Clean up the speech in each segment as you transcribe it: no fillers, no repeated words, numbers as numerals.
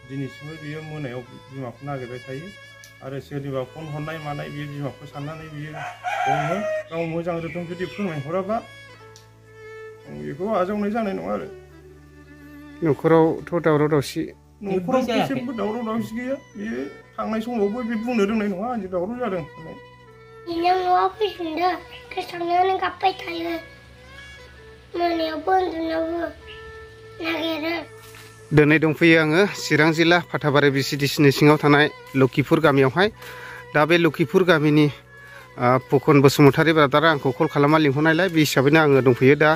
दिनैसिमबो बियो मोनायाव बिमाखौ नागिरबाय थायो आरो सोरनिबा फन हरनाय मानाय बियो बिमाखौ साननानै बियो हमो गाव मोजां रोखोम जुदि फोरमायहराबा बेखौ आजावनाय जानाय नङा आरो न'खरावथ' दावराव दावसि न'खराव जेबो दावराव दावसि गैया बियो थांनाय समावबो बे बुंनो रोंनाय नङा आंजों दावराव जादों होननाय बिनो न'आव फैफिनदो गोसोखांनानै गाबबाय थायो मोनायावबो उन्दुनायावबो नागिरो दिनै दंफैयो आङो चिरां जिल्ला फाथाबारि बिसिडिसिनि सिङाव थानाय लखिपुर गामियावहाय दा बे लखिपुर गामिनि फुकन बसुमतारी ब्रादारा आंखौ कल खालामना लिंहरनायलाय बे हिसाबैनो आङो दंफैयो दा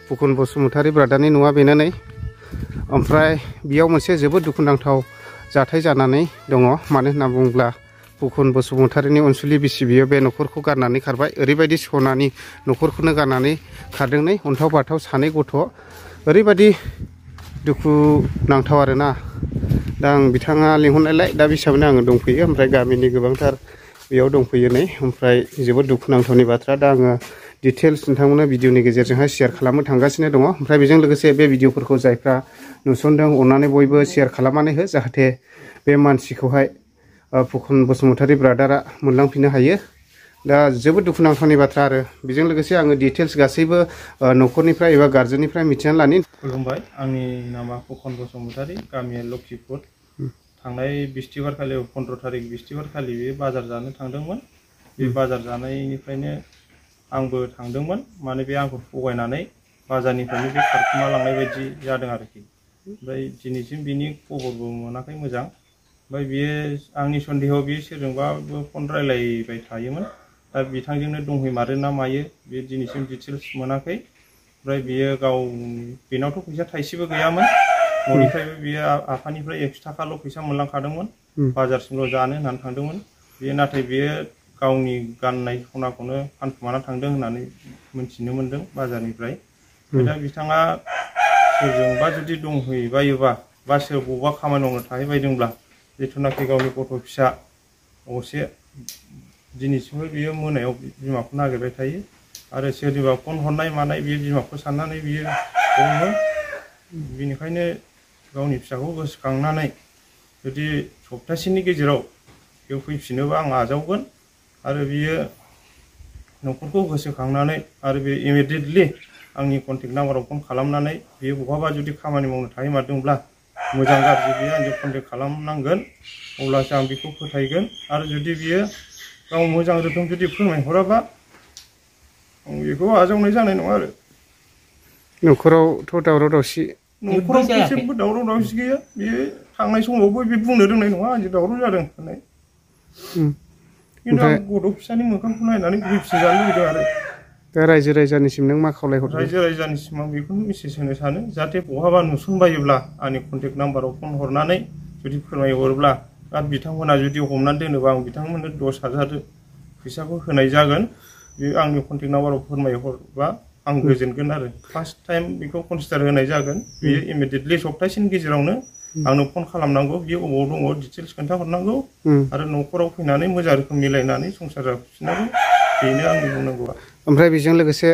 फुकन बसुमतारी ब्रादारनि न'आ बेनोनै ओमफ्राय बेयाव मोनसे जोबोद दुखुनांथाव जाथाय जानानै दङ मानो होनना बुङोब्ला फुकन बसुमतारीनि अनसुलि बिसि बियो बे न'खरखौ गारनानै खारबाय ओरैबायदि सनानि न'खरखौनो गारनानै खारदों नै अन्थाव बाथाव सानै गथ' ओरैबायदि दुखु नांथाव आरोना दा आं बिथाङा लिंहरनायलाय दा बे हिसाबैनो आङो दंफैयो ओमफ्राय गामिनि गोबांथार बेयाव दंफैयो नै ओमफ्राय जोबोद दुखुनांथावनि बाथ्रा दा आङो डिटेल्स नोंथांमोननो भिडिअनि गेजेरजोंहाय शेयार खालामनो थांगासिनो दङ ओमफ्राय बेजों लोगोसे बे भिडिअफोरखौ जायफ्रा नुसनदों अननानै बयबो शेयार खालामनानै हो जाहाथे बे मानसिखौहाय फुकन बसुमतारी ब्रादारा मोनलांफिननो हायो दा जोबोद दुखुनांथावनि बाथ्रा आरो बेजों लोगोसे आङो डिटेल्स गासैबो न'खरनिफ्राय एबा गार्जेननिफ्राय मिथिनानै लानि खुलुमबाय आंनि नामा फुकन बसुमतारी गामिया लखिपुर थांनाय बिस्थिबार खालि 15 तारिख बिस्थिबार खालि बे बाजार जानो थांदोंमोन बे बाजार जानायनिफ्रायनो आंबो थांदोंमोन माने बे आंखौ थगायनानै बाजारनिफ्रायनो बे खारखुमा लांनाय बायदि जादों आरोखि ओमफ्राय दिनैसिम बिनि खबरबो मोनाखै मोजां ओमफ्राय बियो आंनि सन्देहआव बियो सोरजोंबाबो फन रायलायबाय थायोमोन दा बिथांजोंनो दंहैमारो ना मायो बे दिनैसिम डिटेल्स मोनाखै ओमफ्राय बियो गाव बेनावथ' फैसा थाइसेबो गैयामोन न'निफ्रायबो बियो आफानिफ्राय 100 थाखाल' फैसा मोनलांखादोंमोन बाजारसिमल' जानो होननानै थांदोंमोन बियो नाथाय बियो गावनि गाननाय सनाखौनो फानखुमाना थांदों होननानै मिथिनो मोनदों बाजारनिफ्राय दा बिथाङा सोरजोंबा जुदि दंहैबायोबा बा सोर बबेबा खामानि मावनो थाहैबायदोंब्ला जिथुनाखि गावनि गथ' फिसा असे दिनैसिमबो बियो मोनायाव बिमाखौ नागिरबाय थायो आरो सोरनिबा फन हरनाय मानाय बियो बिमाखौ साननानै बियो हमो बेनिखायनो गावनि फिसाखौ गोसोखांनानै जुदि सप्तासेनि गेजेराव बेयाव फैफिनोबा आं आजावगोन आरो बियो न'खरखौ गोसोखांनानै आरो बे इमिडियेटलि आंनि कन्टेक्ट नाम्बाराव फन खालामनानै बियो बहाबा जुदि खामानि मावनो थाहैमारदोंब्ला मोजां गाज्रि बियो आंजों कन्टेक्ट खालामनांगोन अब्लासो आं बेखौ फोथायगोन आरो जुदि बियो गाव मोजां रोखोम जुदि फोरमायहराबा आं बेखौ आजावनाय जानाय नङा आरो न'खरावथ' दावराव दावसि न'खराव जेबो दावराव दावसि गैया बियो थांनाय समावबो बे बुंनो रोंनाय नङा आंजों दावराव जादों होननाय खिन्थु आं गथ' फिसानि मोखांखौ नायनानै फैफिनजानो लुबैदों आरो दा रायजो राजानिसिम नों मा खावलायहरदों रायजो राजानिसिम आं बेखौनो मेसेज होनो सानो जाहाथे बहाबा नुसनबायोब्ला आंनि कन्टेक्ट नाम्बाराव फन हरनानै जुदि फोरमायहरोब्ला आरो बिथांमोना जुदि हमनानै दोनोबा आं बिथांमोननो 10,000 फैसाखौ होनाय जागोन बे आंनि कन्टेक्ट नाम्बाराव फोरमायहरबा आं गोजोनगोन आरो फार्स्ट टाइम बेखौ कनसिडार होनाय जागोन बेयो इमिडियेटलि सप्तासेनि गेजेरावनो आंनो फन खालामनांगौ बियो अबाव दङ डिटेल्स खोन्थाहरनांगौ आरो न'खराव फैनानै मोजां रोखोम मिलायनानै संसार जाफिननांगौ बेनो आंनि बुंनांगौआ ओमफ्राय बेजों लोगोसे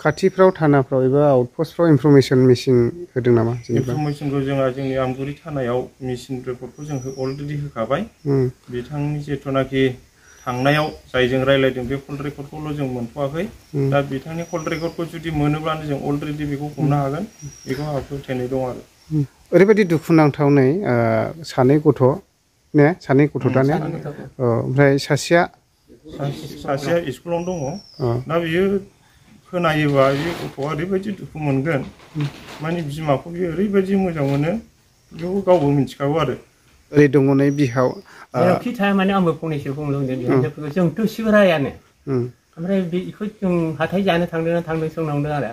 खाथिफ्राव थानाफ्राव एबा आउटपस्टफ्राव इनफरमेसन मेसिन होदों नामा इनफरमेसनखौ जोंहा जोंनि आमगुरि थानायाव मेसिन रिपर्टखौ जों अलरेडि होखाबाय बिथांनि जिथुनाखि थांनायाव जायजों रायलायदों बे कल रेकर्डखौल' जों मोनथ'वाखै दा बिथांनि कल रेकर्डखौ जुदि मोनोब्लानो जों अलरेडि बेखौ हमनो हागोन बेखौ आंहा फोथायनाय दं आरो ओरैबायदि दुखुनांथाव नै सानै गथ' ने सानै गथ' दा ने ओमफ्राय सासेया स्कुलावनो दङ दा बियो खोनायोबा बे गथ'आ ओरैबायदि दुखु मोनगोन माने बिमाखौ बियो ओरैबायदि मोजां मोनो बेखौ गावबो मिथिखागौ आरो ओरै दङ नै बिहाव जेरावखि थाया माने आंबो फंनैसो बुंदों बिहामजोफोरखौ जोंथ' सिबरायानो ओमफ्राय बेखौ जों हाथाय जानो थांदों सोंनांदों आरो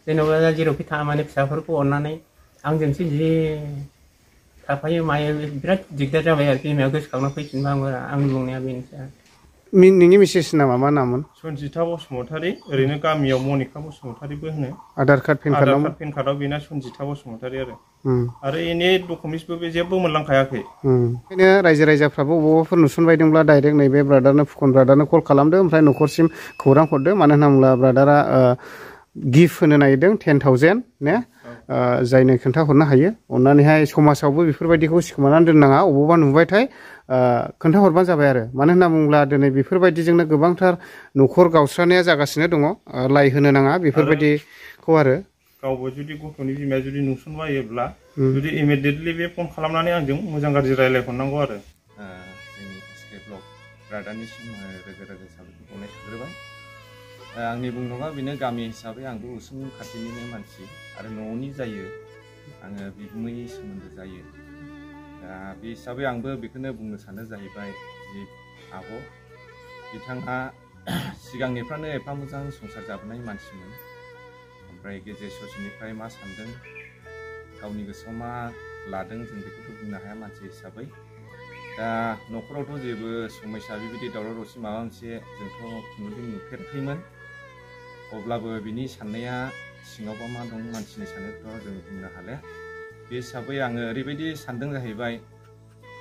जेनेबा जेरावखि थाङा माने फिसाफोरखौ अननानै आंजोंसो जि थाफायो मायो बिराद दिगदार जाबाय आरो बिमाया गोसोखांना फैफिनबा आंनि बुंनाया बेनोसै आरो नोंनि मिसेस नामा मा नाममोन सनजिता बसुमतारी ओरैनो गामियाव मनिका बसुमतारीबो होनो आधार कार्ड पेन कार्डआव बेना सनजिता बसुमतारी आरो एनि डकुमेन्टसबो बे जेबो मोनलांखायाखै ओंखायनो रायजो राजाफ्राबो बबावबाफोर नुसनबायदोंब्ला डाइरेक्ट नैबे ब्रादारनो फुकन ब्रादारनो कल खालामदो ओमफ्राय न'खरसिम खौरां हरदो मानो होनना बुङोब्ला ब्रादारा गिफ्ट होनो नागिरदों 10,000 ने जायनो खोन्थाहरनो हायो अननानैहाय समाजावबो बेफोरबायदिखौ सिखोमानानै दोननाङा अबावबा नुबायथाय खोन्थाहरबानो जाबाय आरो मानो होनना बुङोब्ला दिनै बेफोरबायदिजोंनो गोबांथार न'खर गावस्रानाया जागासिनो दङ लाइ होनो नाङा बेफोरबायदिखौ आरो गावबो जुदि गथ'नि बिमाया जुदि नुसनबायोब्ला जुदि इमिडियेटलि बे फन खालामनानै आंजों मोजां गाज्रि रायलायहरनांगौ आरो जोंनि एसके ब्लग ब्रादारनिसिम रोजा रोजा साबायखर बावनाय थाग्रोबाय आंनि बुंनांगौआ बेनो गामि हिसाबै आंबो उसुं खाथिनिनो मानसि आरो न'नि जायो आङो बिगुमैनि सोमोन्दो जायो दा बे हिसाबै आंबो बेखौनो बुंनो सानो जाहैबाय जि आब' बिथाङा सिगांनिफ्रायनो एफा मोजां संसार जाबोनाय मानसिमोन ओमफ्राय गेजेर ससेनिफ्राय मा सानदों गावनि गोसोआव मा लादों जों बेखौथ' बुंनो हाया मानसि हिसाबै दा न'खरावथ' जेबो समस्या बेबायदि दावराव दावसि माबा मोनसे जोंथ' खुनुदिन नुफेराखैमोन अब्लाबो बिनि साननाया सिङावबा मा दं मानसिनि साननायखौथ' जों बुंनो हाला बे हिसाबै आङो ओरैबायदि सानदों जाहैबाय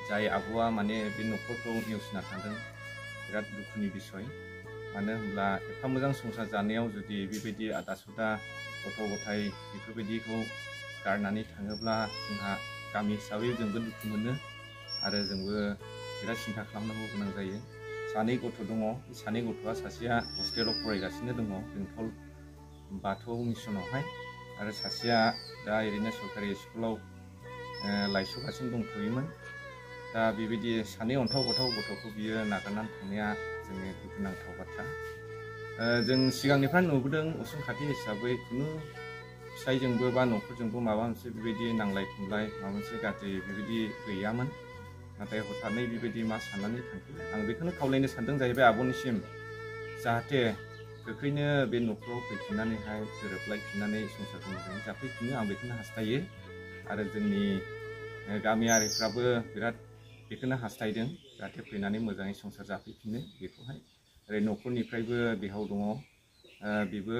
जाय आब'आ माने बे न'खरखौ नेवसिना थांदों बिराद दुखुनि बिसय मानो होनब्ला एफा मोजां संसार जानायाव जुदि बेबायदि आदा सुदा गथ' गथाय बेफोरबायदिखौ गारनानै थाङोब्ला जोंहा गामि हिसाबै जोंबो दुखु मोनो आरो जोंबो बिराद सिन्था खालामनांगौ गोनां जायो सानै गथ' दङ बे सानै गथ'आ सासेया हस्टेलाव फरायगासिनो दङ बेंटल बाथौ मिसनावहाय आरो सासेया दा ओरैनो सरकारि स्कुलाव लायस'गासिनो दंथ'योमोन दा बेबायदि सानै अन्थाव बाथाव गथ'खौ बियो नागारनानै थांनाया जोंनि दुखुनांथाव बाथ्रा जों सिगांनिफ्राय नुबोदों उसुं खाथि हिसाबै खुनु फिसायजोंबो बा न'खरजोंबो माबा मोनसे बेबायदि नांलाय खमलाय माबा मोनसे गाज्रि बेबायदि गैयामोन नाथाय हथारै बेबायदि मा साननानै थांखो आं बेखौनो खावलायनो सानदों जाहैबाय आब'निसिम जाहाथे गोख्रैनो बे न'खराव फैफिननानैहाय गोरोबलायफिननानै संसारखौ मोजाङै जाफैफिनो आं बेखौनो हास्थायो आरो जोंनि गामियारिफ्राबो बिराद बेखौनो हास्थायदों जाहाथे फैनानै मोजाङै संसार जाफैफिनो बेखौहाय ओरै न'खरनिफ्रायबो बिहाव दङ बेबो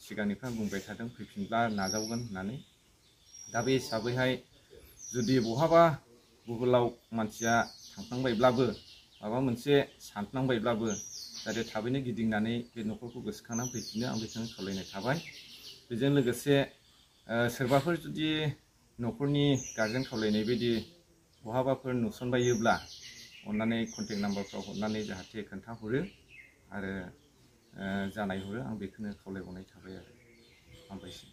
सिगांनिफ्राय बुंबाय थादों फैफिनब्ला नाजावगोन होननानै दा बे हिसाबैहाय जुदि बहाबा गुगोलाव मानसिया थांफ्लांबायब्लाबो माबा मोनसे सानफ्लांबायब्लाबो जाहाथे थाबैनो गिदिंनानै बे न'खरखौ गोसोखांनानै फैफिनो आं बेखौनो खावलायनाय थाबाय बेजों लोगोसे सोरबाफोर जुदि न'खरनि गारजेन खावलायनाय बायदि बहाबाफोर नुसनबायोब्ला अन्नानै कन्टेक्ट नाम्बारफ्राव हरनानै जाहाथे खोन्थाहरो आरो जानायहरो आं बेखौनो खावलायबावनाय थाबाय आरो हामबायसै